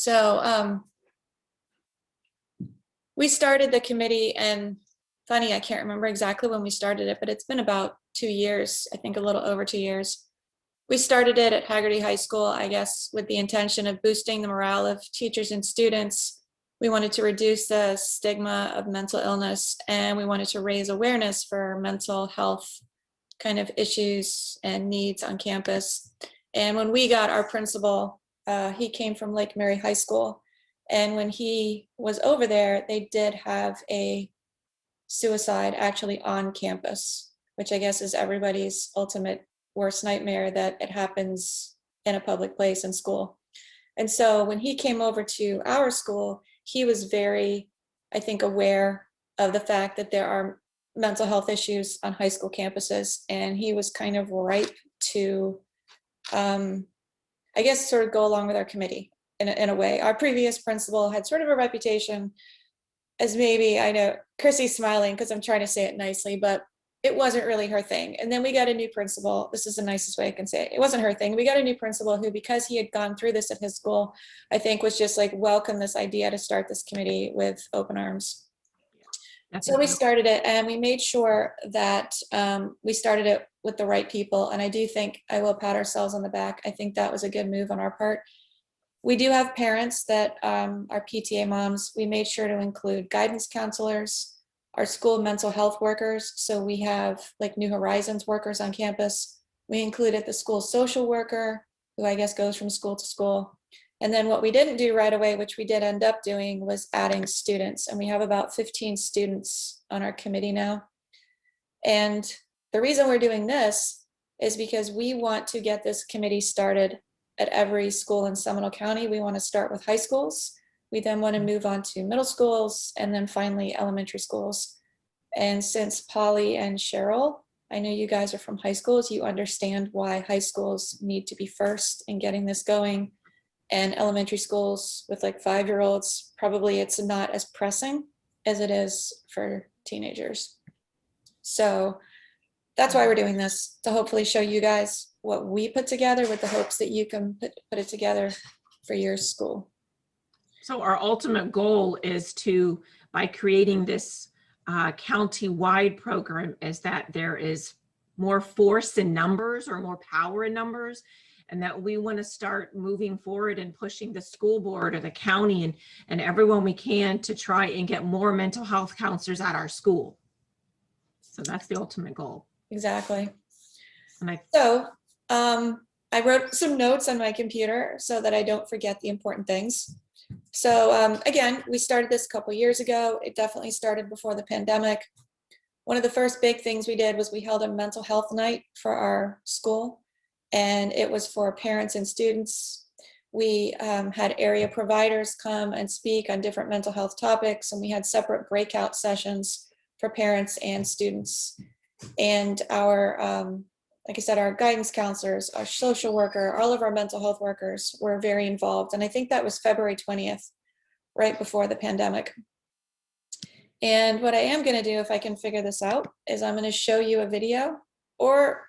So we started the committee, and funny, I can't remember exactly when we started it, but it's been about 2 years, I think a little over 2 years. We started it at Hagerty High School, I guess, with the intention of boosting the morale of teachers and students. We wanted to reduce the stigma of mental illness, and we wanted to raise awareness for mental health kind of issues and needs on campus. And when we got our principal, he came from Lake Mary High School. And when he was over there, they did have a suicide actually on campus, which I guess is everybody's ultimate worst nightmare, that it happens in a public place in school. And so when he came over to our school, he was very, I think, aware of the fact that there are mental health issues on high school campuses. And he was kind of ripe to, I guess, sort of go along with our committee in a way. Our previous principal had sort of a reputation as maybe, I know Chrissy's smiling because I'm trying to say it nicely, but it wasn't really her thing. And then we got a new principal. This is the nicest way I can say it. It wasn't her thing. We got a new principal who, because he had gone through this at his school, I think was just like, welcome this idea to start this committee with open arms. So we started it, and we made sure that we started it with the right people. And I do think, I will pat ourselves on the back, I think that was a good move on our part. We do have parents that are PTA moms. We made sure to include guidance counselors, our school mental health workers. So we have like New Horizons workers on campus. We included the school social worker, who I guess goes from school to school. And then what we didn't do right away, which we did end up doing, was adding students. And we have about 15 students on our committee now. And the reason we're doing this is because we want to get this committee started at every school in Seminole County. We want to start with high schools. We then want to move on to middle schools, and then finally elementary schools. And since Polly and Cheryl, I know you guys are from high schools, you understand why high schools need to be first in getting this going. And elementary schools with like 5-year-olds, probably it's not as pressing as it is for teenagers. So that's why we're doing this, to hopefully show you guys what we put together, with the hopes that you can put it together for your school. So our ultimate goal is to, by creating this county-wide program, is that there is more force in numbers, or more power in numbers, and that we want to start moving forward and pushing the school board or the county and everyone we can to try and get more mental health counselors at our school. So that's the ultimate goal. Exactly. And I wrote some notes on my computer so that I don't forget the important things. So again, we started this a couple years ago. It definitely started before the pandemic. One of the first big things we did was we held a mental health night for our school, and it was for parents and students. We had area providers come and speak on different mental health topics, and we had separate breakout sessions for parents and students. And our, like I said, our guidance counselors, our social worker, all of our mental health workers were very involved. And I think that was February 20th, right before the pandemic. And what I am going to do, if I can figure this out, is I'm going to show you a video, or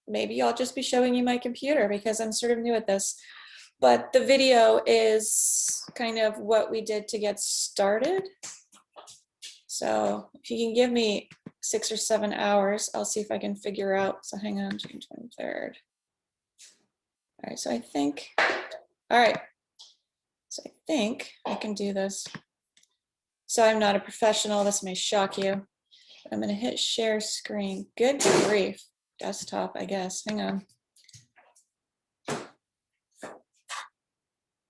maybe I'll just be showing you my computer because I'm sort of new at this. But the video is kind of what we did to get started. So if you can give me 6 or 7 hours, I'll see if I can figure out. So hang on, June 23rd. All right, so I think, all right. So I think I can do this. So I'm not a professional, this may shock you. But I'm gonna hit share screen. Good grief, desktop, I guess, hang on.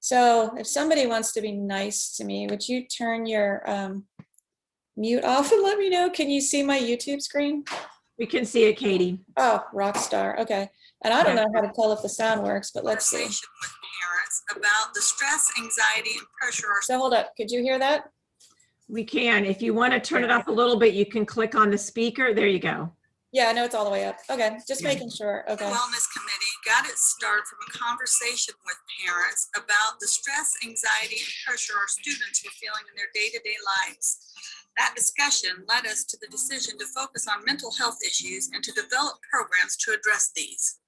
So if somebody wants to be nice to me, would you turn your mute off and let me know? Can you see my YouTube screen? we can see it, Katie. Oh, rock star. Okay. And I don't know how to tell if the sound works, but let's see. With parents about the stress, anxiety, and pressure. So hold up. Could you hear that? We can. If you want to turn it up a little bit, you can click on the speaker. There you go. Yeah, I know it's all the way up. Okay, just making sure. Okay. The Wellness Committee got its start from a conversation with parents about the stress, anxiety, and pressure our students were feeling in their day-to-day lives. That discussion led us to the decision to focus on mental health issues and to develop programs to address these.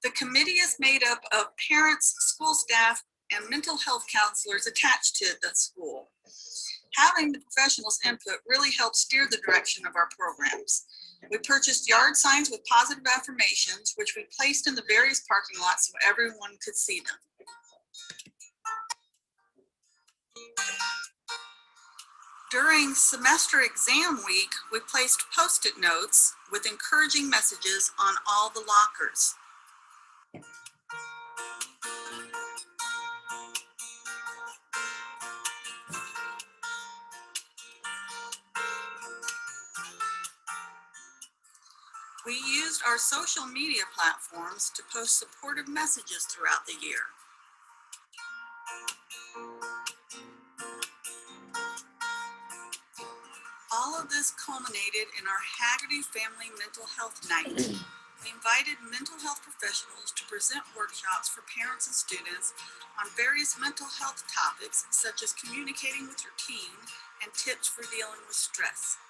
The committee is made up of parents, school staff, and mental health counselors attached to the school. Having the professionals' input really helped steer the direction of our programs. We purchased yard signs with positive affirmations, which we placed in the various parking lots so everyone could see them. During semester exam week, we placed Post-it notes with encouraging messages on all the lockers. We used our social media platforms to post supportive messages throughout the year. All of this culminated in our Hagerty Family Mental Health Night. We invited mental health professionals to present workshops for parents and students on various mental health topics, such as communicating with your teen and tips for dealing with stress.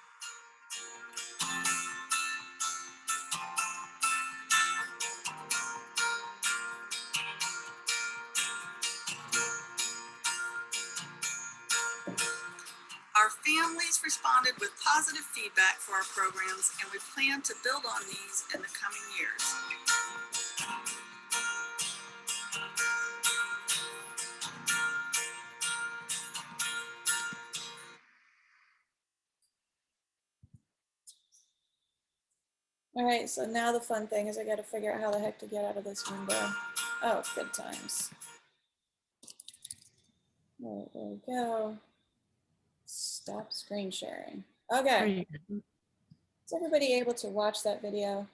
Our families responded with positive feedback for our programs, and we plan to build on these in the coming years. All right, so now the fun thing is I got to figure out how the heck to get out of this window. Oh, good times. All right, there we go. Stop screen sharing. Okay, is everybody able to watch that video?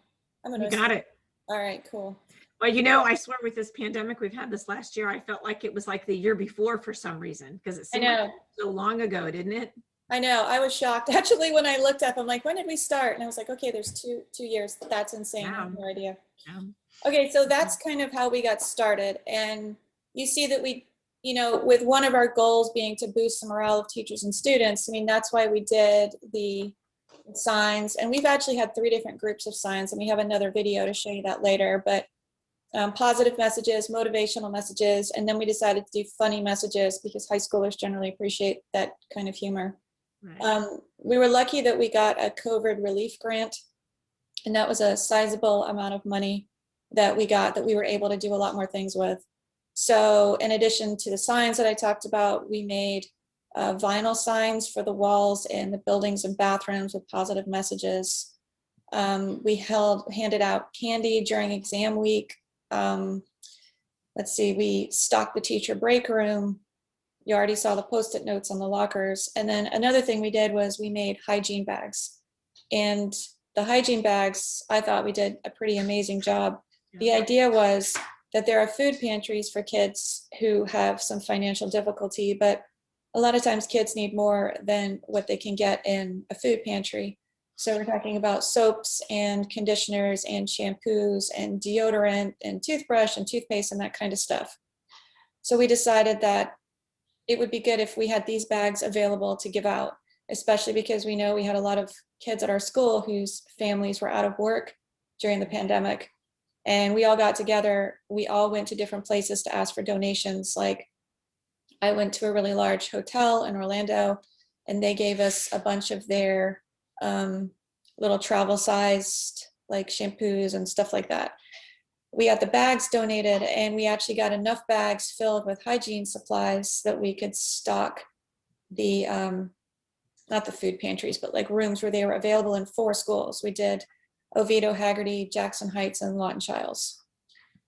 You got it. All right, cool. Well, you know, I swear with this pandemic, we've had this last year, I felt like it was like the year before for some reason, because it seemed like so long ago, didn't it? I know, I was shocked. Actually, when I looked up, I'm like, when did we start? And I was like, okay, there's two years. That's insane. I have no idea. Okay, so that's kind of how we got started. And you see that we, you know, with one of our goals being to boost the morale of teachers and students, I mean, that's why we did the signs. And we've actually had 3 different groups of signs, and we have another video to show you that later. But positive messages, motivational messages, and then we decided to do funny messages because high schoolers generally appreciate that kind of humor. Right. We were lucky that we got a COVID relief grant, and that was a sizable amount of money that we got that we were able to do a lot more things with. So in addition to the signs that I talked about, we made vinyl signs for the walls in the buildings and bathrooms with positive messages. We handed out candy during exam week. Let's see, we stocked the teacher break room. You already saw the Post-it notes on the lockers. And then another thing we did was we made hygiene bags. And the hygiene bags, I thought we did a pretty amazing job. The idea was that there are food pantries for kids who have some financial difficulty, but a lot of times kids need more than what they can get in a food pantry. So we're talking about soaps and conditioners and shampoos and deodorant and toothbrush and toothpaste and that kind of stuff. So we decided that it would be good if we had these bags available to give out, especially because we know we had a lot of kids at our school whose families were out of work during the pandemic. And we all got together, we all went to different places to ask for donations. Like I went to a really large hotel in Orlando, and they gave us a bunch of their little travel sized like shampoos and stuff like that. We got the bags donated, and we actually got enough bags filled with hygiene supplies that we could stock the, not the food pantries, but like rooms where they were available in 4 schools. We did Oviedo, Hagerty, Jackson Heights, and Lawton Childs.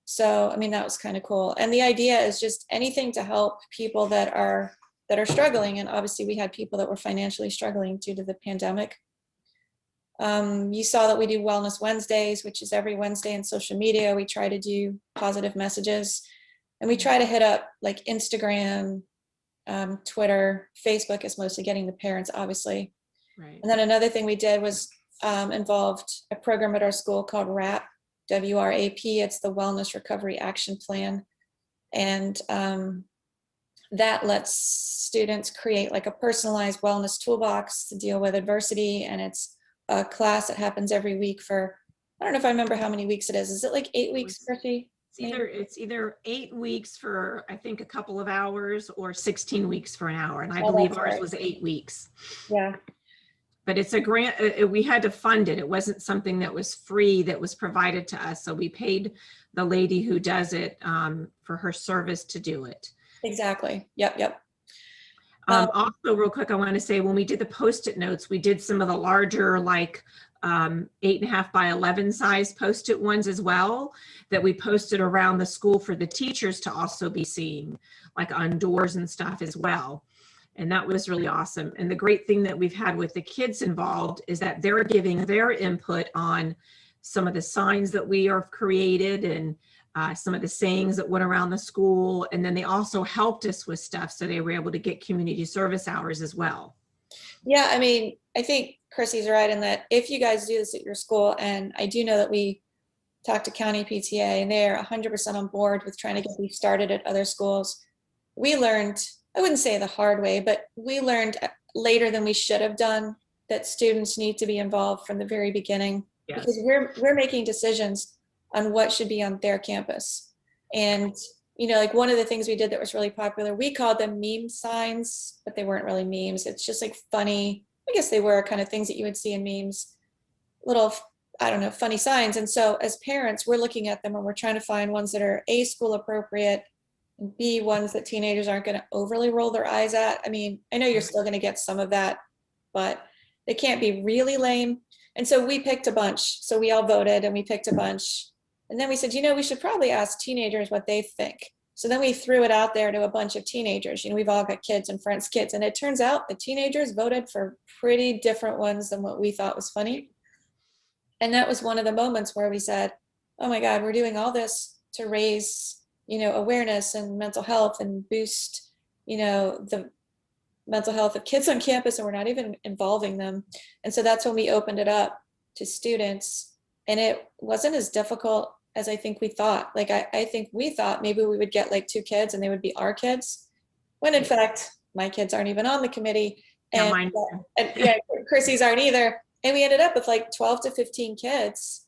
So, I mean, that was kind of cool. And the idea is just anything to help people that are struggling. And obviously we had people that were financially struggling due to the pandemic. You saw that we do Wellness Wednesdays, which is every Wednesday in social media. We try to do positive messages, and we try to hit up like Instagram, Twitter, Facebook is mostly getting the parents, obviously. Right. And then another thing we did was involved a program at our school called WRAP, W-R-A-P. It's the Wellness Recovery Action Plan. And that lets students create like a personalized wellness toolbox to deal with adversity. And it's a class that happens every week for, I don't know if I remember how many weeks it is. Is it like 8 weeks, Chrissy? It's either 8 weeks for, I think, a couple of hours, or 16 weeks for an hour. And I Oh, believe that's ours right. was 8 weeks. Yeah. But it's a grant, we had to fund it. It wasn't something that was free that was provided to us. So we paid the lady who does it for her service to do it. Exactly. Yep. Also, real quick, I want to say when we did the Post-it notes, we did some of the larger, like 8.5 by 11 size Post-it ones as well, that we posted around the school for the teachers to also be seeing, like on doors and stuff as well. And that was really awesome. And the great thing that we've had with the kids involved is that they're giving their input on some of the signs that we have created, and some of the sayings that went around the school. And then they also helped us with stuff. So they were able to get community service hours as well. Yeah, I mean, I think Chrissy's right in that if you guys do this at your school, and I do know that we talked to county PTA and they're 100% on board with trying to get these started at other schools. We learned, I wouldn't say the hard way, but we learned later than we should have done that students need to be involved from the very beginning. Yes. Because we're making decisions on what should be on their campus. And like one of the things we did that was really popular, we called them meme signs, but they weren't really memes. It's just like funny, I guess they were kind of things that you would see in memes, little, I don't know, funny signs. And so as parents, we're looking at them and we're trying to find ones that are A, school appropriate, and B, ones that teenagers aren't going to overly roll their eyes at. I mean, I know you're still going to get some of that, but they can't be really lame. And so we picked a bunch. So we all voted and we picked a bunch. And then we said, we should probably ask teenagers what they think. So then we threw it out there to a bunch of teenagers. We've all got kids and friends' kids. And it turns out the teenagers voted for pretty different ones than what we thought was funny. And that was one of the moments where we said, oh my God, we're doing all this to raise, awareness and mental health and boost, the mental health of kids on campus, and we're not even involving them. And so that's when we opened it up to students. And it wasn't as difficult as I think we thought. Like, I think we thought maybe we would get like 2 kids and they would be our kids, when in fact, my kids aren't even on the committee. Yeah, And Chrissy's aren't either. And we ended up with like 12 to 15 kids.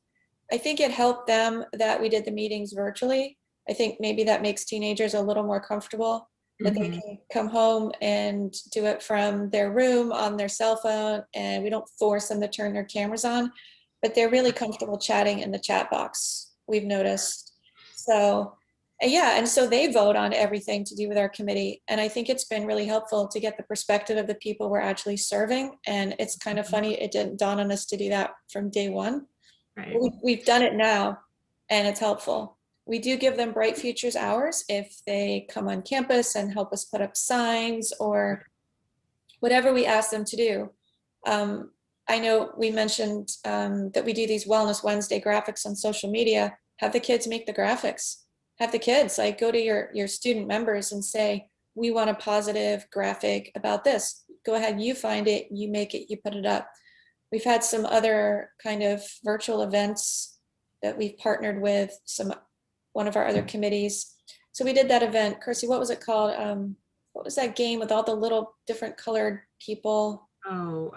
I think it helped them that we did the meetings virtually. I think maybe that makes teenagers a little more comfortable that they can come home and do it from their room on their cell phone, and we don't force them to turn their cameras on, but they're really comfortable chatting in the chat box, we've noticed. So yeah, and so they vote on everything to do with our committee. And I think it's been really helpful to get the perspective of the people we're actually serving. And it's kind of funny, it didn't dawn on us to do that from day one. Right. We've done it now, and it's helpful. We do give them Bright Futures hours if they come on campus and help us put up signs or whatever we ask them to do. I know we mentioned that we do these Wellness Wednesday graphics on social media. Have the kids make the graphics. Have the kids like go to your student members and say, we want a positive graphic about this. Go ahead, you find it, you make it, you put it up. We've had some other kind of virtual events that we've partnered with one of our other committees. So we did that event. Kirsty, what was it called? What was that game with all the little different colored people? Oh,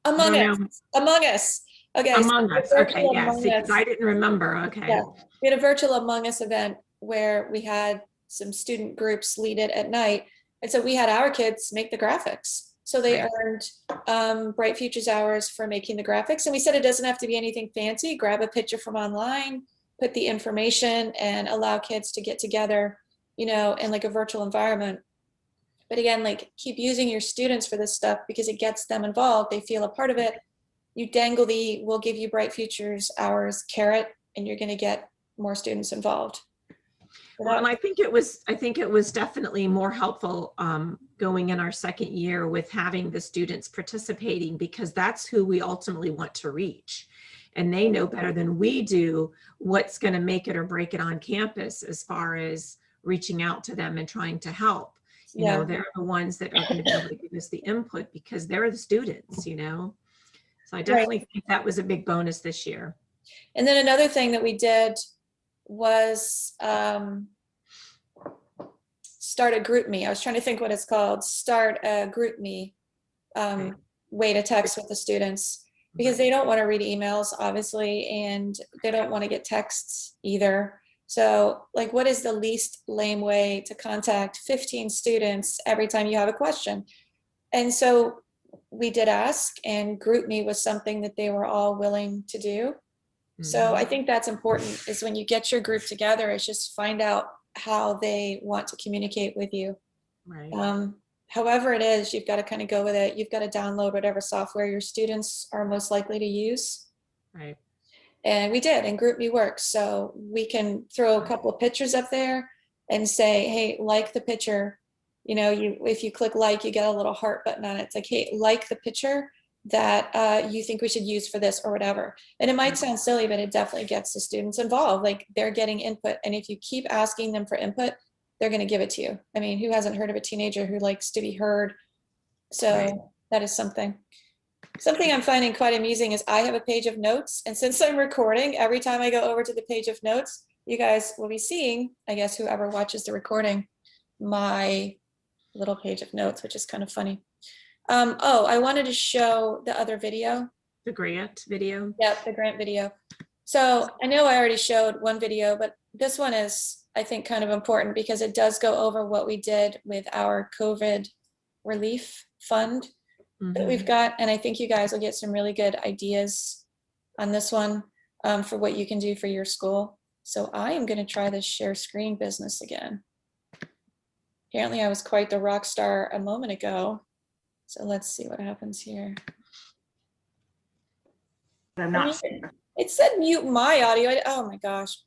Among Us. Among Us. Okay. Among Us. Okay. Yeah. Among See, Us. I didn't remember. Okay. Yeah. We had a virtual Among Us event where we had some student groups lead it at night. And so we had our kids make the graphics. So they earned Bright Futures hours for making the graphics. And we said it doesn't have to be anything fancy. Grab a picture from online, put the information, and allow kids to get together, in like a virtual environment. But again, like keep using your students for this stuff because it gets them involved. They feel a part of it. You dangle we'll give you Bright Futures hours carrot, and you're going to get more students involved. Well, and I think it was definitely more helpful going in our second year with having the students participating, because that's who we ultimately want to reach. And they know better than we do what's going to make it or break it on campus as far as reaching out to them and trying to help. You know, they're the ones that are going to be able to give us the input because they're the students, So I definitely think that was a big bonus this year. And then another thing that we did was start a group me. I was trying to think what it's called. Start a group me way to text with the students. because they don't want to read emails, obviously, and they don't want to get texts either. So like, what is the least lame way to contact 15 students every time you have a question? And so we did ask, and GroupMe was something that they were all willing to do. So I think that's important, is when you get your group together, is just find out how they want to communicate with you. Right. However it is, you've got to kind of go with it. You've got to download whatever software your students are most likely to use. Right. And we did, and GroupMe works. So we can throw a couple of pictures up there and say, hey, like the picture. You know, if you click like, you get a little heart button on it. It's like, hey, like the picture that you think we should use for this or whatever. And it might sound silly, but it definitely gets the students involved. Like, they're getting input. And if you keep asking them for input, they're going to give it to you. I mean, who hasn't heard of a teenager who likes to be heard? So Right. that is something. Something I'm finding quite amusing is I have a page of notes. And since I'm recording, every time I go over to the page of notes, you guys will be seeing, I guess, whoever watches the recording, my little page of notes, which is kind of funny. Oh, I wanted to show the other video. The grant video. Yep, the grant video. So I know I already showed one video, but this one is, I think, kind of important because it does go over what we did with our COVID relief fund that we've got. And I think you guys will get some really good ideas on this one for what you can do for your school. So I am going to try this share screen business again. Apparently I was quite the rock star a moment ago. So let's see what happens here. I'm not. It said mute my audio. Oh my gosh.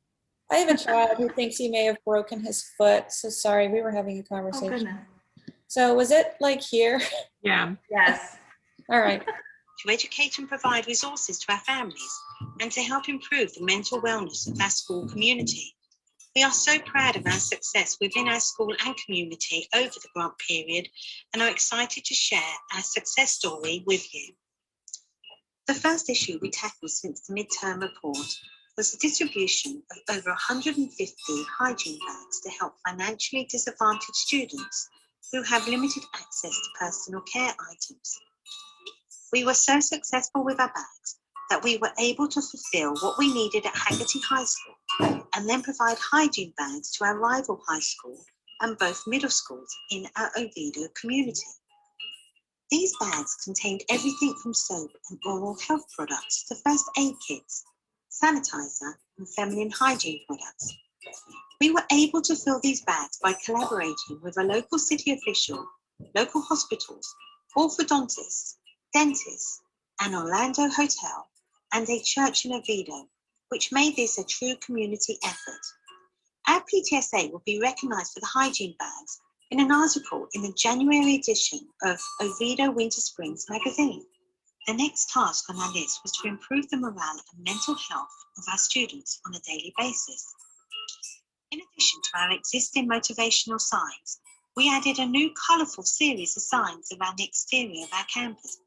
I have a child who thinks he may have broken his foot. So sorry, we were having a Oh, conversation. goodness. So was it like here? Yeah. Yes. All right. To educate and provide resources to our families and to help improve the mental wellness of our school community. We are so proud of our success within our school and community over the grant period and are excited to share our success story with you. The first issue we tackled since the midterm report was the distribution of over 150 hygiene bags to help financially disadvantaged students who have limited access to personal care items. We were so successful with our bags that we were able to fulfill what we needed at Hagerty High School and then provide hygiene bags to our rival high school and both middle schools in our Oviedo community. These bags contained everything from soap and oral health products to first aid kits, sanitizer, and feminine hygiene products. We were able to fill these bags by collaborating with a local city official, local hospitals, orthodontists, dentists, an Orlando hotel, and a church in Oviedo, which made this a true community effort. Our PTSA will be recognised for the hygiene bags in an article in the January edition of Oviedo Winter Springs magazine. The next task on our list was to improve the morale and mental health of our students on a daily basis. In addition to our existing motivational signs, we added a new colourful series of signs around the exterior of our campus.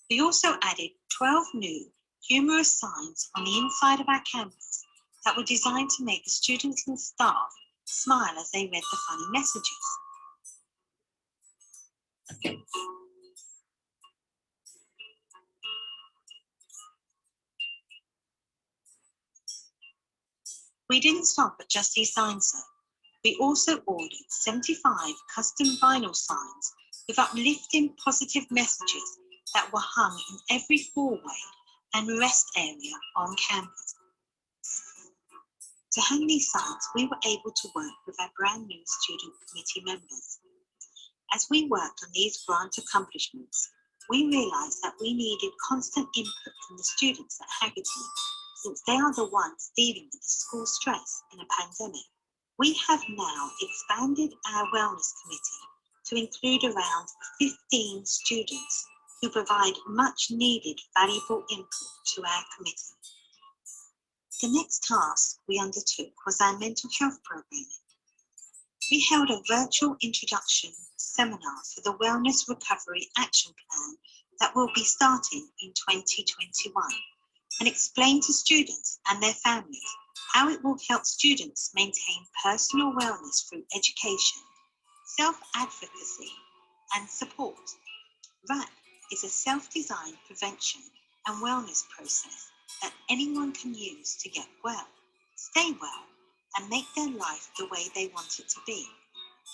We also added 12 new humorous signs on the inside of our campus that were designed to make the students and staff smile as they read the funny messages. We didn't stop at just these signs though. We also ordered 75 custom vinyl signs with uplifting positive messages that were hung in every hallway and rest area on campus. To hang these signs, we were able to work with our brand new student committee members. As we worked on these grant accomplishments, we realised that we needed constant input from the students at Hagerty, since they are the ones dealing with the school stress in a pandemic. We have now expanded our wellness committee to include around 15 students who provide much needed valuable input to our committee. The next task we undertook was our mental health programming. We held a virtual introduction seminar for the Wellness Recovery Action Plan that will be starting in 2021 and explain to students and their families how it will help students maintain personal wellness through education self-advocacy, and support. RAP is a self-designed prevention and wellness process that anyone can use to get well, stay well, and make their life the way they want it to be.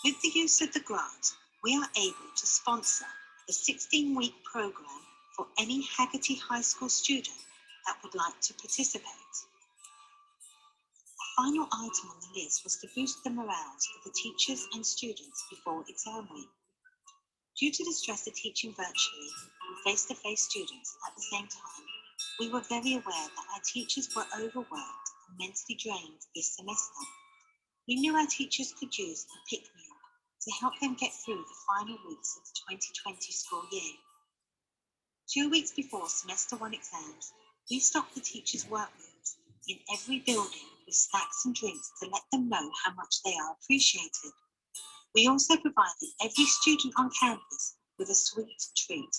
With the use of the grant, we are able to sponsor a 16-week program for any Hagerty High School student that would like to participate. The final item on the list was to boost the morale of the teachers and students before exam week. Due to the stress of teaching virtually and face-to-face students at the same time, we were very aware that our teachers were overworked and mentally drained this semester. We knew our teachers could use a pick-me-up to help them get through the final weeks of the 2020 school year. 2 weeks before semester 1 exams, we stocked the teachers' workrooms in every building with snacks and drinks to let them know how much they are appreciated. We also provided every student on campus with a sweet treat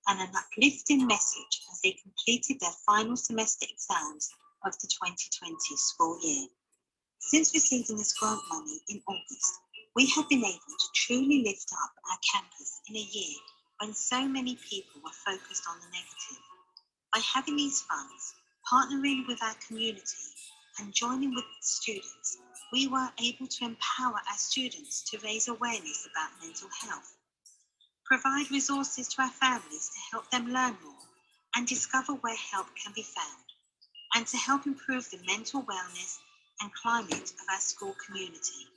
and an uplifting message as they completed their final semester exams of the 2020 school year. Since receiving this grant money in August, we have been able to truly lift up our campus in a year when so many people were focused on the negative. By having these funds, partnering with our community, and joining with students, we were able to empower our students to raise awareness about mental health, provide resources to our families to help them learn more and discover where help can be found, and to help improve the mental wellness and climate of our school community.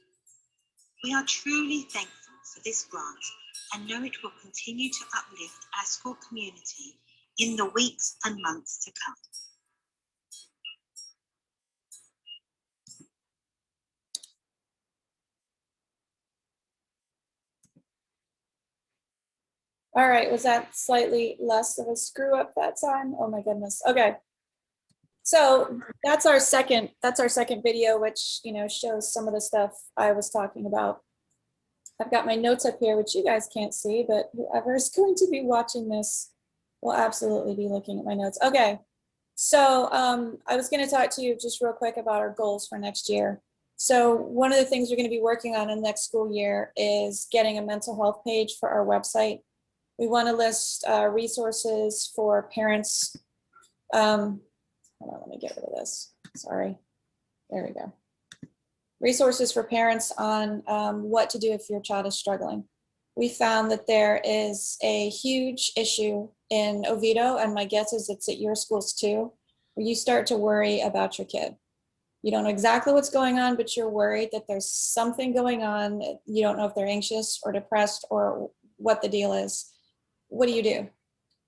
We are truly thankful for this grant and know it will continue to uplift our school community in the weeks and months to come. All right, was that slightly less of a screw up that time? Oh my goodness. Okay. So that's our second video, which, you know, shows some of the stuff I was talking about. I've got my notes up here, which you guys can't see, but whoever is going to be watching this will absolutely be looking at my notes. Okay. So I was going to talk to you just real quick about our goals for next year. So one of the things we're going to be working on in the next school year is getting a mental health page for our website. We want to list resources for parents. Hold on, let me get rid of this. Sorry. There we go. Resources for parents on what to do if your child is struggling. We found that there is a huge issue in Oviedo, and my guess is it's at your schools too, where you start to worry about your kid. You don't know exactly what's going on, but you're worried that there's something going on. You don't know if they're anxious or depressed or what the deal is. What do?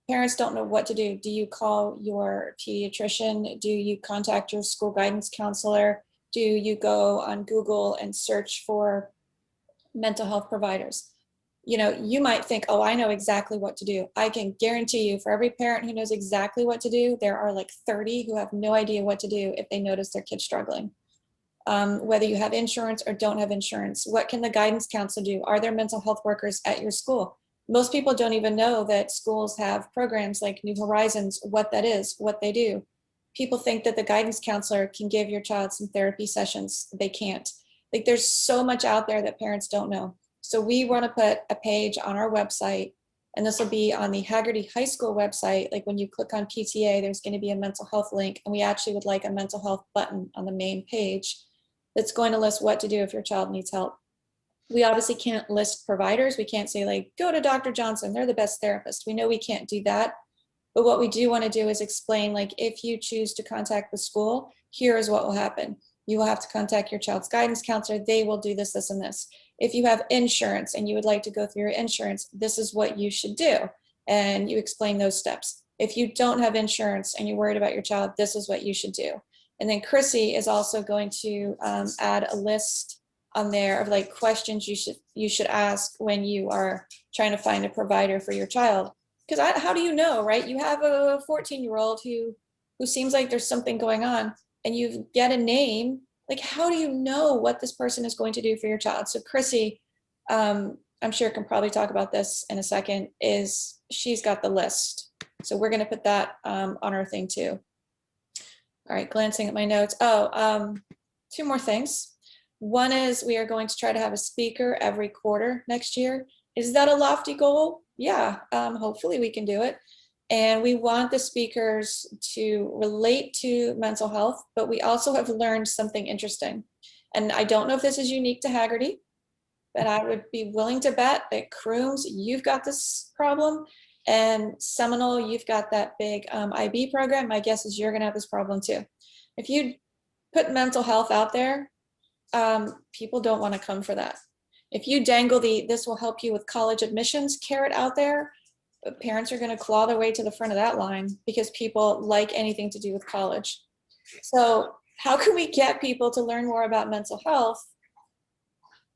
Parents don't know what to do. Do you call your pediatrician? Do you contact your school guidance counselor? Do you go on Google and search for mental health providers? You know, you might think, oh, I know exactly what to do. I can guarantee you for every parent who knows exactly what to do, there are like 30 who have no idea what to do if they notice their kid struggling. Whether you have insurance or don't have insurance, what can the guidance counselor do? Are there mental health workers at your school? Most people don't even know that schools have programs like New Horizons, what that is, what they do. People think that the guidance counselor can give your child some therapy sessions. They can't. Like, there's so much out there that parents don't know. So we want to put a page on our website, and this will be on the Hagerty High School website. Like when you click on PTA, there's going to be a mental health link, and we actually would like a mental health button on the main page that's going to list what to do if your child needs help. We obviously can't list providers. We can't say like, go to Dr. Johnson, they're the best therapist. We know we can't do that. But what we do want to do is explain, like, if you choose to contact the school, here is what will happen. You will have to contact your child's guidance counselor. They will do this, this, and this. If you have insurance and you would like to go through your insurance, this is what you should do. And you explain those steps. If you don't have insurance and you're worried about your child, this is what you should do. And then Chrissy is also going to add a list on there of like questions you should ask when you are trying to find a provider for your child. Because how do you know, right? You have a 14-year-old who seems like there's something going on, and you get a name. Like, how do you know what this person is going to do for your child? So Chrissy, I'm sure can probably talk about this in a second, she's got the list. So we're going to put that on our thing too. All right, glancing at my notes. Oh, two more things. One is we are going to try to have a speaker every quarter next year. Is that a lofty goal? Yeah, hopefully we can do it. And we want the speakers to relate to mental health, but we also have learned something interesting. And I don't know if this is unique to Hagerty, but I would be willing to bet that Crooms, you've got this problem, and Seminole, you've got that big IB program. My guess is you're gonna have this problem too. If you put mental health out there, people don't wanna come for that. If you dangle this will help you with college admissions carrot out there, parents are gonna claw their way to the front of that line because people like anything to do with college. So how can we get people to learn more about mental health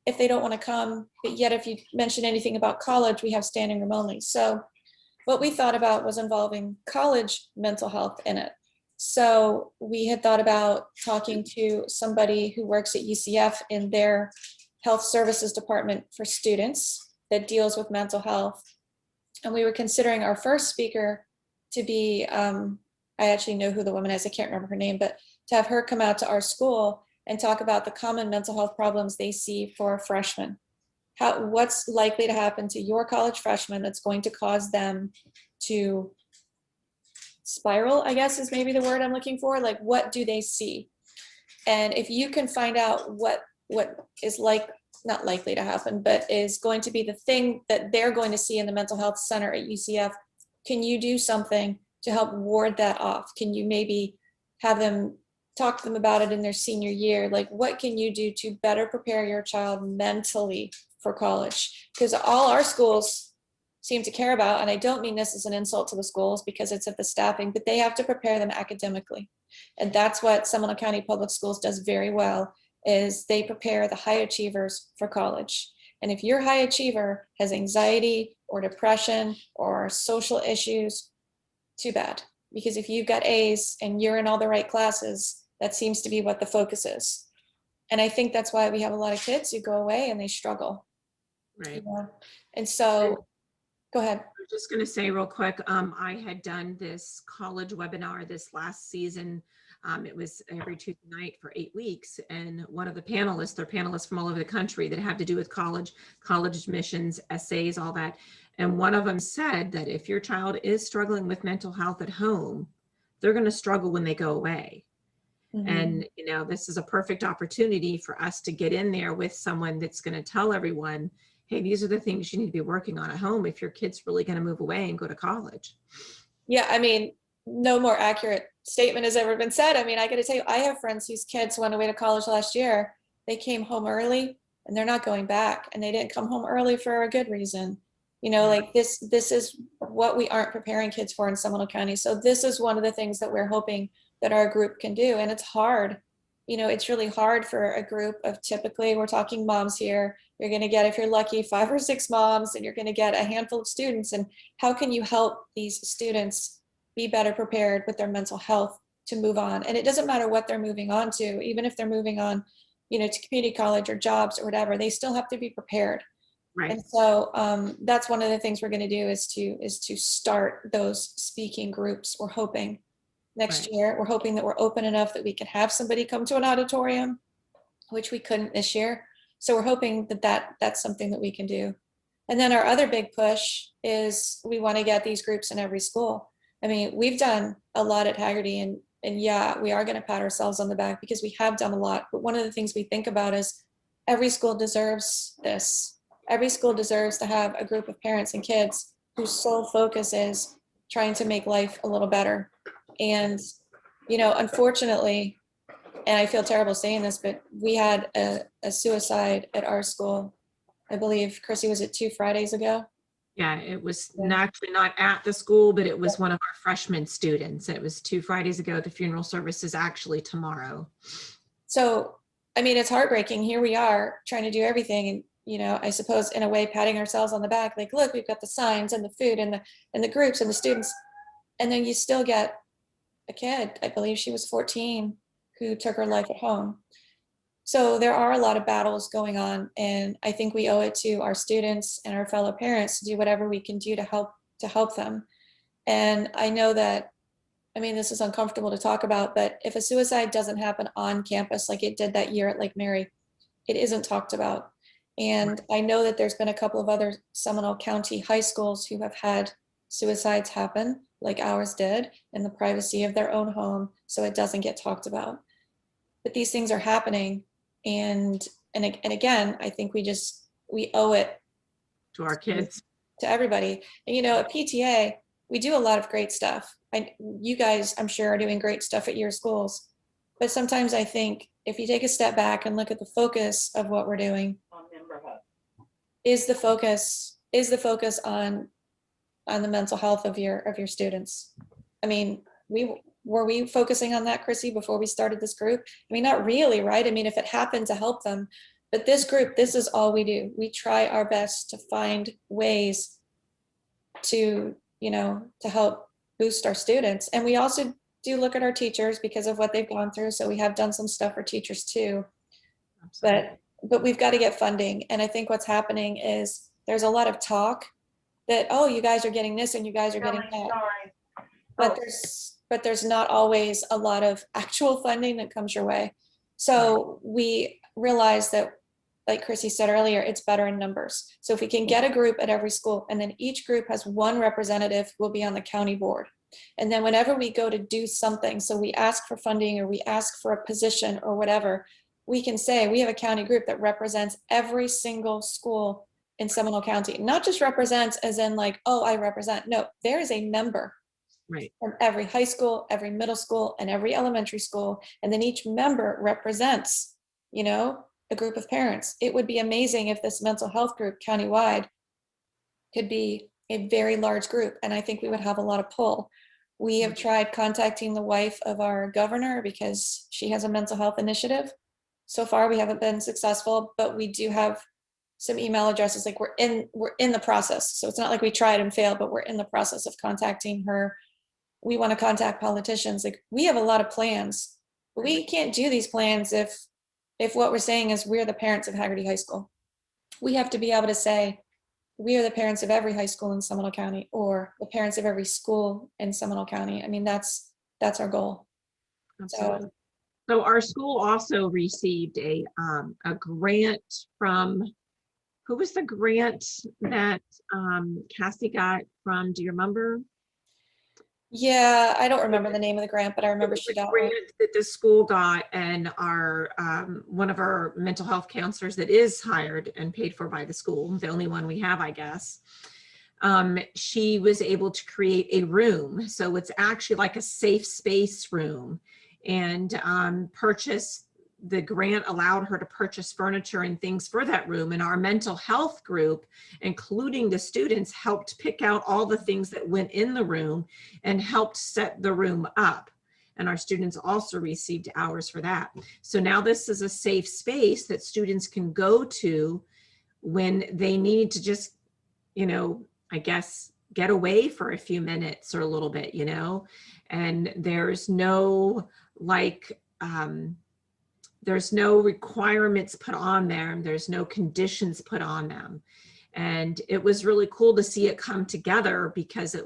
if they don't want to come, but yet if you mention anything about college, we have standing room only. So what we thought about was involving college mental health in it. So we had thought about talking to somebody who works at UCF in their health services department for students that deals with mental health. And we were considering our first speaker to be, I actually know who the woman is, I can't remember her name, but to have her come out to our school and talk about the common mental health problems they see for freshmen. What's likely to happen to your college freshmen that's going to cause them to spiral, I guess is maybe the word I'm looking for. Like, what do they see? And if you can find out what is not likely to happen, but is going to be the thing that they're going to see in the mental health center at UCF, can you do something to help ward that off? Can you maybe have them talk to them about it in their senior year? Like, what can you do to better prepare your child mentally for college? Because all our schools seem to care about, and I don't mean this as an insult to the schools because it's at the staffing, but they have to prepare them academically. And that's what Seminole County Public Schools does very well, is they prepare the high achievers for college. And if your high achiever has anxiety or depression or social issues, too bad. Because if you've got A's and you're in all the right classes, that seems to be what the focus is. And I think that's why we have a lot of kids who go away and they struggle. Right. You know? And so, go ahead. I was just going to say real quick, I had done this college webinar this last season. It was every Tuesday night for 8 weeks. And one of the panelists, they're panelists from all over the country that have to do with college admissions, essays, all that. And one of them said that if your child is struggling with mental health at home, they're going to struggle when they go away. Mm-hmm. And, you know, this is a perfect opportunity for us to get in there with someone that's going to tell everyone, hey, these are the things you need to be working on at home if your kid's really going to move away and go to college. Yeah, I mean, no more accurate statement has ever been said. I mean, I got to tell you, I have friends whose kids went away to college last year. They came home early and they're not going back, and they didn't come home early for a good reason. You know, like this is what we aren't preparing kids for in Seminole County. So this is one of the things that we're hoping that our group can do. And it's hard. You know, it's really hard for a group of, typically we're talking moms here. You're going to get, if you're lucky, 5 or 6 moms, and you're going to get a handful of students. And how can you help these students be better prepared with their mental health to move on? And it doesn't matter what they're moving on to, even if they're moving on, you know, to community college or jobs or whatever, they still have to be prepared. Right. And so that's one of the things we're going to do is to start those speaking groups. We're hoping next year. We're hoping that we're open enough that we can have somebody come to an auditorium, which we couldn't this year. So we're hoping that that's something that we can do. And then our other big push is we want to get these groups in every school. I mean, we've done a lot at Hagerty, and yeah, we are going to pat ourselves on the back because we have done a lot. But one of the things we think about is every school deserves this. Every school deserves to have a group of parents and kids whose sole focus is trying to make life a little better. And, you know, unfortunately, and I feel terrible saying this, but we had a suicide at our school. I believe, Chrissy, was it 2 Fridays ago? Yeah, it was actually not at the school, but it was one of our freshman students. It was 2 Fridays ago. The funeral service is actually tomorrow. So, I mean, it's heartbreaking. Here we are trying to do everything. And, you know, I suppose in a way, patting ourselves on the back, like, look, we've got the signs and the food and the groups and the students. And then you still get a kid, I believe she was 14, who took her life at home. So there are a lot of battles going on, and I think we owe it to our students and our fellow parents to do whatever we can do to help them. And I know that, I mean, this is uncomfortable to talk about, but if a suicide doesn't happen on campus like it did that year at Lake Mary, it isn't talked about. And I know that there's been a couple of other Seminole County high schools who have had suicides happen, like ours did, in the privacy of their own home, so it doesn't get talked about. But these things are happening, and again, I think we owe it To our kids. to everybody. And at PTA, we do a lot of great stuff. You guys, I'm sure, are doing great stuff at your schools. But sometimes I think if you take a step back and look at the focus of what we're doing, is the focus on the mental health of your students? I mean, were we focusing on that, Chrissy, before we started this group? I mean, not really, right? I mean, if it happened to help them, but this group, this is all we do. We try our best to find ways to help boost our students. And we also do look at our teachers because of what they've gone through. So we have done some stuff for teachers too. Absolutely. But we've got to get funding. And I think what's happening is there's a lot of talk that, oh, you guys are getting this and you guys are getting that. But there's not always a lot of actual funding that comes your way. So we realize that, like Chrissy said earlier, it's better in numbers. So if we can get a group at every school, and then each group has one representative who will be on the county board. And then whenever we go to do something, so we ask for funding or we ask for a position or whatever, we can say we have a county group that represents every single school in Seminole County. Not just represents as in like, oh, I represent. No, there is a member from every high school, every middle school, and every elementary school. And then each member represents, a group of parents. It would be amazing if this mental health group countywide could be a very large group. And I think we would have a lot of pull. We have tried contacting the wife of our governor because she has a mental health initiative. So far, we haven't been successful, but we do have some email addresses. Like we're in the process. So it's not like we tried and failed, but we're in the process of contacting her. We want to contact politicians. Like we have a lot of plans, but we can't do these plans if what we're saying is we're the parents of Hagerty High School. We have to be able to say, we are the parents of every high school in Seminole County, or the parents of every school in Seminole County. I mean, that's our goal. Absolutely. So our school also received a grant from, who was the grant that Cassie got from, do you remember? Yeah, I don't remember the name of the grant, but I remember she got grant one. that the school got, and our one of our mental health counselors that is hired and paid for by the school, the only one we have, I guess. She was able to create a room, so it's actually like a safe space room, and the grant allowed her to purchase furniture and things for that room. And our mental health group, including the students, helped pick out all the things that went in the room and helped set the room up. And our students also received hours for that. So now this is a safe space that students can go to when they need to just, I guess, get away for a few minutes or a little bit, and there's no there's no requirements put on them. There's no conditions put on them. And it was really cool to see it come together because,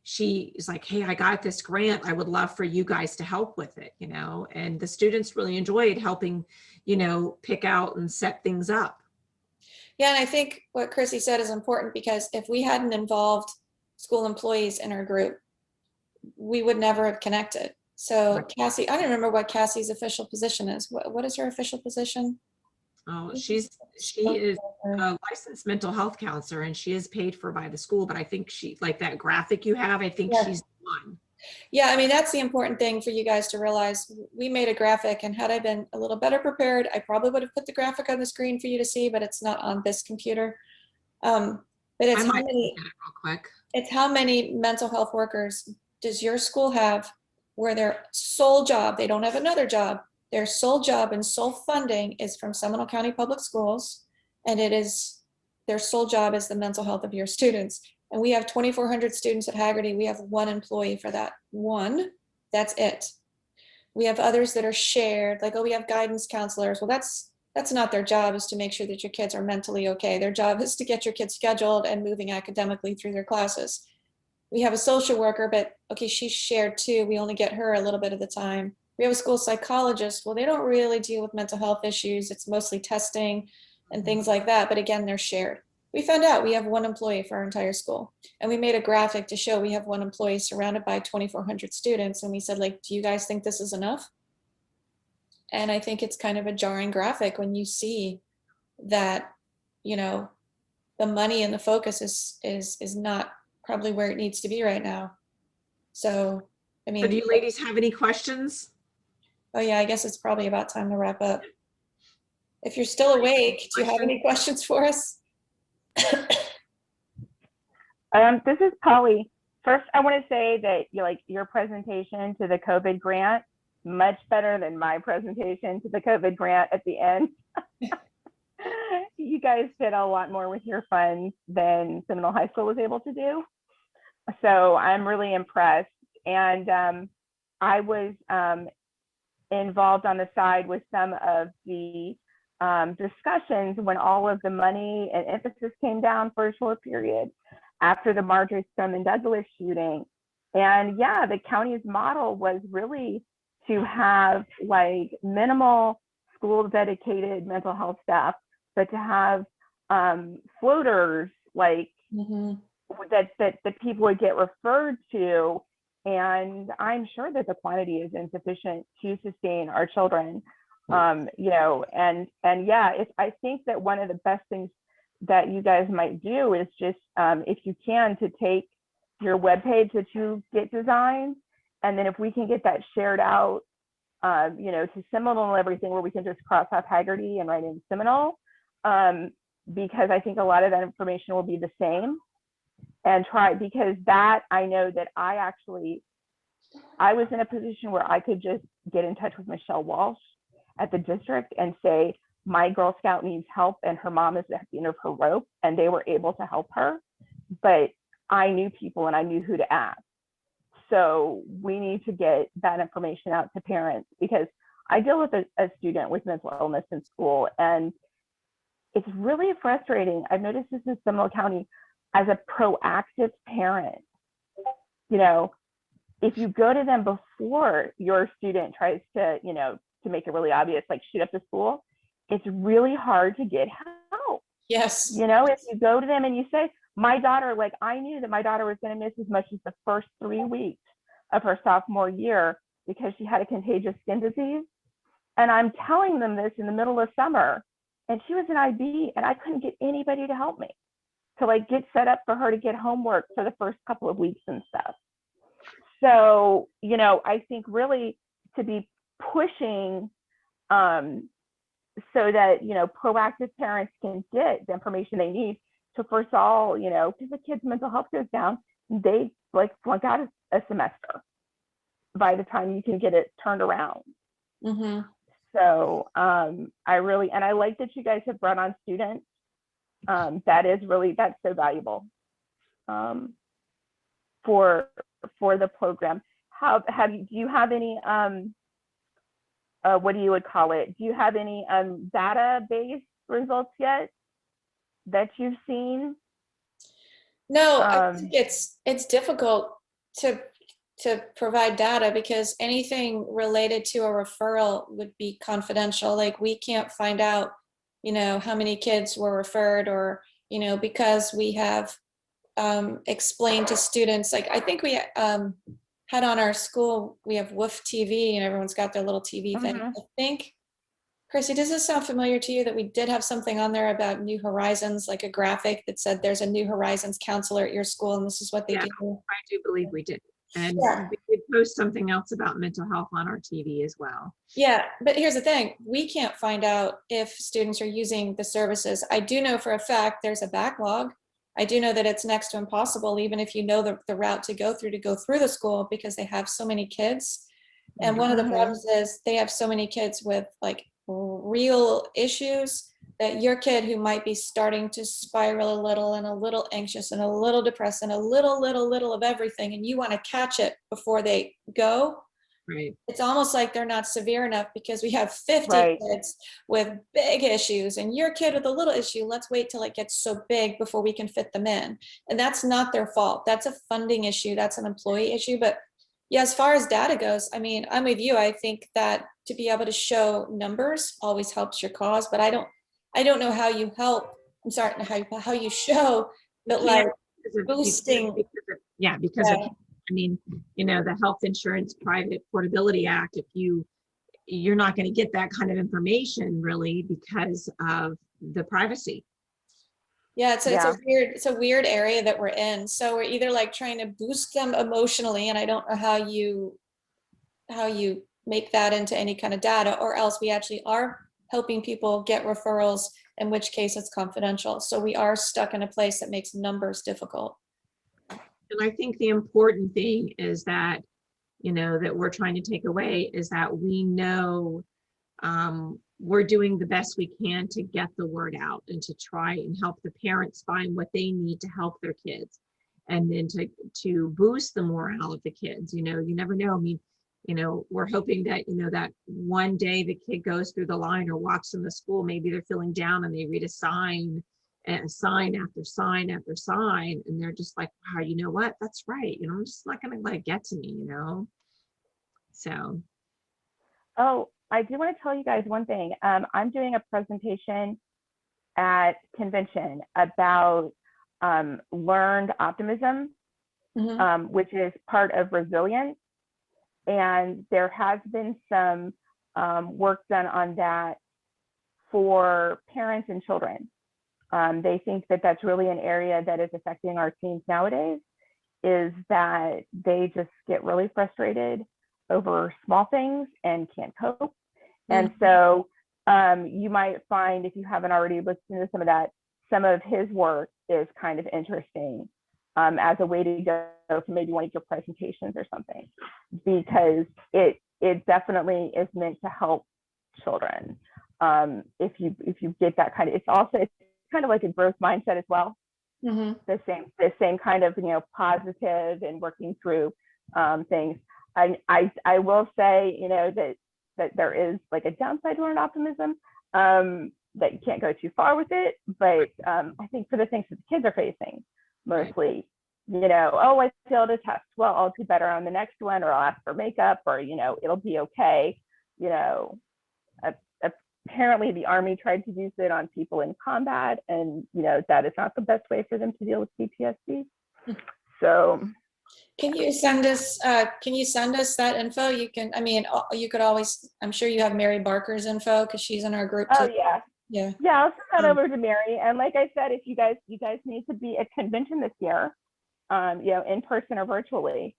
she is like, hey, I got this grant. I would love for you guys to help with it, and the students really enjoyed helping, pick out and set things up. Yeah, and I think what Chrissy said is important because if we hadn't involved school employees in our group, we would never have connected. So Cassie, I don't remember what Cassie's official position is. What is her official position? Oh, she is a licensed mental health counselor, and she is paid for by the school, but I think she, like that graphic you have, I think she's the one. Yeah, I mean, that's the important thing for you guys to realize. We made a graphic, and had I been a little better prepared, I probably would have put the graphic on the screen for you to see, but it's not on this computer. But it's how many mental health workers does your school have where their sole job, they don't have another job, their sole job and sole funding is from Seminole County Public Schools, and their sole job is the mental health of your students. And we have 2,400 students at Hagerty. We have one employee for that one. That's it. We have others that are shared, like, oh, we have guidance counselors. Well, that's not their job, is to make sure that your kids are mentally okay. Their job is to get your kids scheduled and moving academically through their classes. We have a social worker, but okay, she's shared too. We only get her a little bit of the time. We have a school psychologist. Well, they don't really deal with mental health issues. It's mostly testing and things like that. But again, they're shared. We found out we have one employee for our entire school. And we made a graphic to show we have one employee surrounded by 2,400 students. And we said, like, do you guys think this is enough? And I think it's kind of a jarring graphic when you see that, you know, the money and the focus is not probably where it needs to be right now. So, I So do mean, you ladies have any questions? oh yeah, I guess it's probably about time to wrap up. If you're still awake, do you have any questions for us? This is Polly. First, I want to say that your presentation to the COVID grant, much better than my presentation to the COVID grant at the end. You guys did a lot more with your funds than Seminole High School was able to do. So I'm really impressed. And I was involved on the side with some of the discussions when all of the money and emphasis came down for a short period after the Marjorie Stoneman Douglas shooting. And yeah, the county's model was really to have like minimal school dedicated mental health staff, but to have floaters like that people would get referred to. And I'm sure that the quantity is insufficient to sustain our children. You know, and yeah, I think that one of the best things that you guys might do is just, if you can, to take your webpage that you get designed, and then if we can get that shared out, you know, to Seminole and everything, where we can just cross off Hagerty and write in Seminole, because I think a lot of that information will be the same. And because that, I know that I was in a position where I could just get in touch with Michelle Walsh at the district and say, my Girl Scout needs help and her mom is at the end of her rope, and they were able to help her. But I knew people and I knew who to ask. So we need to get that information out to parents, because I deal with a student with mental illness in school, and it's really frustrating. I've noticed this in Seminole County as a proactive parent. You know, if you go to them before your student tries to, you know, to make it really obvious, like shoot up the school, it's really hard to get help. Yes. You know, if you go to them and you say, my daughter, like I knew that my daughter was going to miss as much as the first 3 weeks of her sophomore year because she had a contagious skin disease. And I'm telling them this in the middle of summer, and she was an IB, and I couldn't get anybody to help me to like get set up for her to get homework for the first couple of weeks and stuff. So, you know, I think really to be pushing so that, you know, proactive parents can get the information they need to forestall, you know, because the kid's mental health goes down, they like flunk out a semester by the time you can get it turned around. So I like that you guys have brought on students. That's so valuable for the program. Do you have any what do you would call it? Do you have any database results yet that you've seen? No, I think it's difficult to provide data because anything related to a referral would be confidential. Like we can't find out, you know, how many kids were referred, or, you know, because we have explained to students, like I think we had on our school, we have Woof TV and everyone's got their little TV thing. I think, Chrissy, does this sound familiar to you that we did have something on there about New Horizons, like a graphic that said there's a New Horizons counselor at your school and this is what they do? I do believe we did. And Yeah. we did post something else about mental health on our TV as well. Yeah, but here's the thing. We can't find out if students are using the services. I do know for a fact there's a backlog. I do know that it's next to impossible, even if you know the route to go through the school, because they have so many kids. And one of the problems is they have so many kids with like real issues that your kid who might be starting to spiral a little and a little anxious and a little depressed and a little of everything, and you want to catch it before they go. Right. It's almost like they're not severe enough because we have 50 kids with big issues, and your kid with a little issue, let's wait till it gets so big before we can fit them in. And that's not their fault. That's a funding issue. That's an employee issue. But Yeah, as far as data goes, I mean, I'm with you. I think that to be able to show numbers always helps your cause, but I don't know how you help. I'm sorry, how you show, but You like can't because of- boosting. because of, Yeah. I mean, the Health Insurance Private Portability Act, if you're not going to get that kind of information really because of the privacy. Yeah, it's Yeah. it's a weird area that we're in. So we're either like trying to boost them emotionally, and I don't know how you make that into any kind of data, or else we actually are helping people get referrals, in which case it's confidential. So we are stuck in a place that makes numbers difficult. And I think the important thing is that, that we're trying to take away is that we know we're doing the best we can to get the word out and to try and help the parents find what they need to help their kids, and then to boost the morale of the kids. You never know. I mean, we're hoping that, that one day the kid goes through the line or walks in the school, maybe they're feeling down and they read a sign after sign after sign, and they're just like, wow, you know what? That's right. I'm just not going to let it get to me, So. Oh, I do want to tell you guys one thing. I'm doing a presentation at convention about learned optimism, Mhm. which is part of resilience. And there has been some work done on that for parents and children. They think that that's really an area that is affecting our teens nowadays, is that they just get really frustrated over small things and can't cope. And so you might find, if you haven't already listened to some of that, some of his work is kind of interesting as a way to go for maybe one of your presentations or something, because it definitely is meant to help children. If you get that kind of, it's kind of like a growth mindset as well. The same kind of positive and working through things. I will say that there is like a downside to learned optimism, that you can't go too far with it, but I think for the things that the kids are facing mostly, oh, I failed a test, well, I'll do better on the next one, or I'll ask for makeup, or it'll be okay. Apparently the Army tried to use it on people in combat, and that is not the best way for them to deal with PTSD. So Can you send us that info? You could always, I'm sure you have Mary Barker's info because she's in our group too. oh yeah, I'll send that over to Mary. And like I said, if you guys need to be at convention this year, in person or virtually,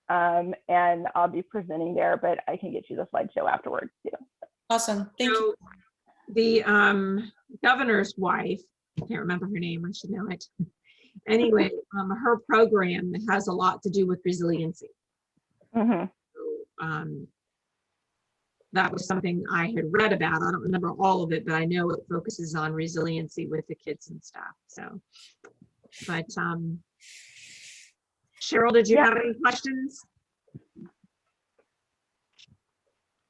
and I'll be presenting there, but I can get you the slideshow afterwards too. Awesome, thank you. The governor's wife, I can't remember her name, I should know it. Anyway, her program has a lot to do with resiliency. So, that was something I had read about. I don't remember all of it, but I know it focuses on resiliency with the kids and stuff. So, but Cheryl, did you have any questions?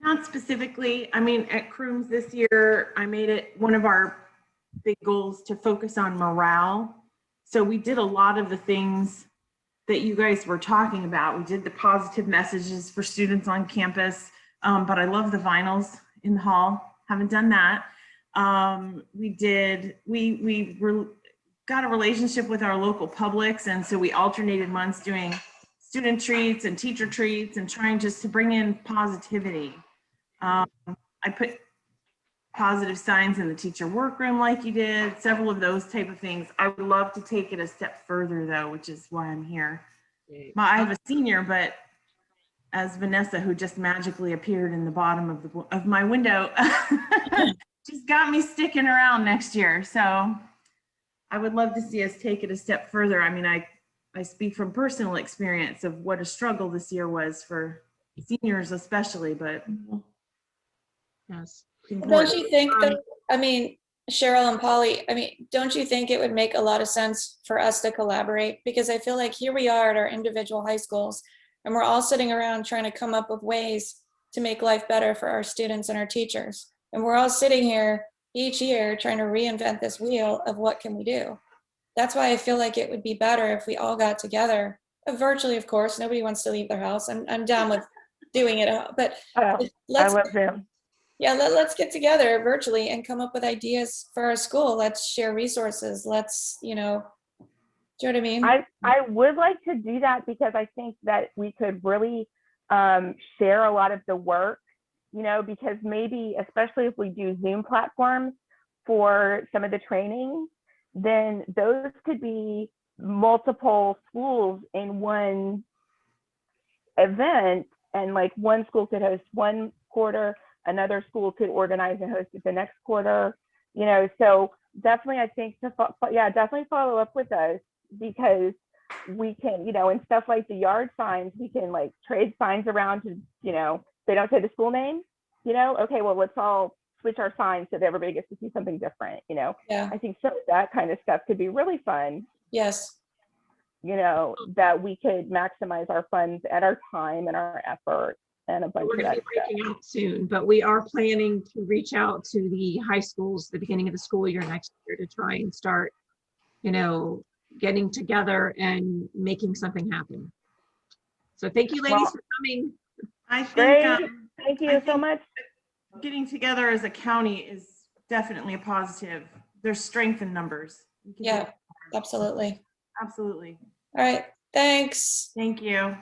Not specifically. I mean, at Crooms this year, I made it one of our big goals to focus on morale. So we did a lot of the things that you guys were talking about. We did the positive messages for students on campus, but I love the vinyls in the hall. Haven't done that. We got a relationship with our local Publix, and so we alternated months doing student treats and teacher treats and trying just to bring in positivity. I put positive signs in the teacher workroom like you did, several of those type of things. I would love to take it a step further though, which is why I'm here. I have a senior, but as Vanessa, who just magically appeared in the bottom of my window, just got me sticking around next year. So I would love to see us take it a step further. I mean, I speak from personal experience of what a struggle this year was for seniors especially, but yes. Don't you think that, Cheryl and Polly, don't you think it would make a lot of sense for us to collaborate? Because I feel like here we are at our individual high schools, and we're all sitting around trying to come up with ways to make life better for our students and our teachers. And we're all sitting here each year trying to reinvent this wheel of what can we do. That's why I feel like it would be better if we all got together Virtually, of course. Nobody wants to leave their house. I'm down with doing it, but Oh, I let's, love Zoom. yeah, let's get together virtually and come up with ideas for our school. Let's share resources. Let's, do you know what I mean? I would like to do that because I think that we could really share a lot of the work, because maybe, especially if we do Zoom platforms for some of the training, then those could be multiple schools in one event, and like one school could host one quarter, another school could organize and host it the next quarter, so definitely I think definitely follow up with us, because we can, and stuff like the yard signs, we can like trade signs around to, they don't say the school name, okay, well, let's all switch our signs so that everybody gets to see something different, Yeah. I think some of that kind of stuff could be really fun, Yes. that we could maximize our funds and our time and our effort and a bunch We're of going that to be stuff. breaking out soon, but we are planning to reach out to the high schools at the beginning of the school year next year to try and start, getting together and making something happen. So thank you, ladies, Well, for coming. I think Great. Thank you I so think much. getting together as a county is definitely a positive. There's strength in numbers. We can do Yeah, it. absolutely. Absolutely. All right. Thanks. Thank you.